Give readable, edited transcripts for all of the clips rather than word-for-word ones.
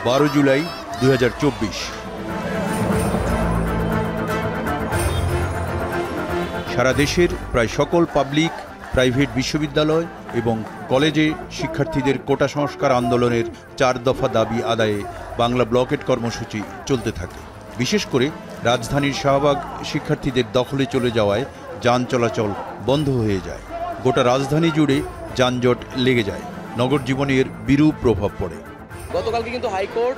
12 জুলাই 2024। সারা দেশের প্রায় সকল পাবলিক প্রাইভেট বিশ্ববিদ্যালয় এবং কলেজে শিক্ষার্থীদের কোটা সংস্কার আন্দোলনের 4 দফা দাবি আদায়ে বাংলা ব্লকেট কর্মসূচি চলতে থাকে। বিশেষ করে রাজধানীর শাহবাগ শিক্ষার্থীদের দখলে চলে যাওয়ায় যান চলাচল বন্ধ হয়ে যায়। গোটা রাজধানী জুড়ে যানজট লেগে যায়, নগর জীবনের বিরূপ প্রভাব পড়ে। গতকালকে কিন্তু হাইকোর্ট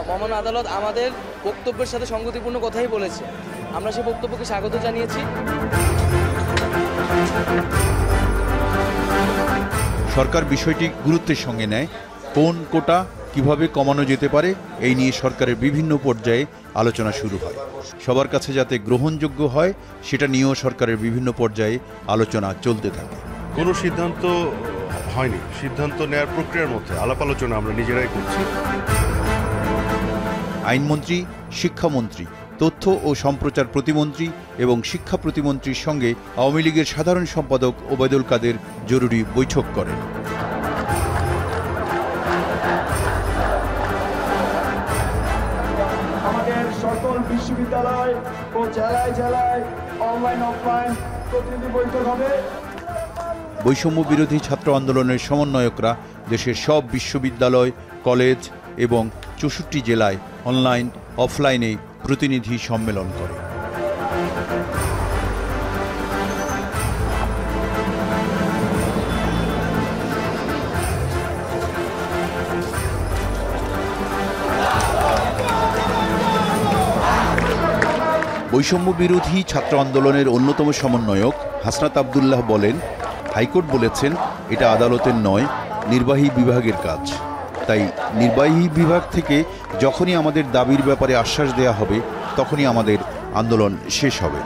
মহামান্য আদালত আমাদের বক্তব্যের সাথে সংগতিপূর্ণ কথাই বলেছে। আমরা সেই বক্তব্যকে স্বাগত জানিয়েছি। সরকার বিষয়টি গুরুত্বের সঙ্গে নেয়। কোন কোটা কিভাবে কমানো যেতে পারে এই নিয়ে সরকারের বিভিন্ন পর্যায়ে আলোচনা শুরু হয়। সবার কাছে যাতে গ্রহণযোগ্য হয় সেটা নিয়েও সরকারের বিভিন্ন পর্যায়ে আলোচনা চলতে থাকে। কোনো সিদ্ধান্ত হয়নি, সিদ্ধান্ত নেওয়ার প্রক্রিয়ার মধ্যে আলাপ আলোচনা আমরা নিজেরাই করছি। আইনমন্ত্রী, শিক্ষামন্ত্রী, তথ্য ও সম্প্রচার প্রতিমন্ত্রী এবং শিক্ষা প্রতিমন্ত্রীর সঙ্গে আওয়ামী লীগের সাধারণ সম্পাদক ওবায়দুল কাদের জরুরি বৈঠক করেন। আমাদের সকল বিশ্ববিদ্যালয় ও জেলায় জেলায় অনলাইন অফলাইন প্রতিনিধি বৈঠক হবে। বৈষম্য বিরোধী ছাত্র আন্দোলনের সমন্বয়করা দেশের সব বিশ্ববিদ্যালয়, কলেজ এবং 64 জেলায় অনলাইন অফলাইনে প্রতিনিধি সম্মেলন করে। বৈষম্য বিরোধী ছাত্র আন্দোলনের অন্যতম সমন্বয়ক হাসনাত আবদুল্লাহ বলেন, হাইকোর্ট বলেছেন এটা আদালতের নয়, নির্বাহী বিভাগের কাজ। তাই নির্বাহী বিভাগ থেকে যখনই আমাদের দাবির ব্যাপারে আশ্বাস দেয়া হবে তখনই আমাদের আন্দোলন শেষ হবে।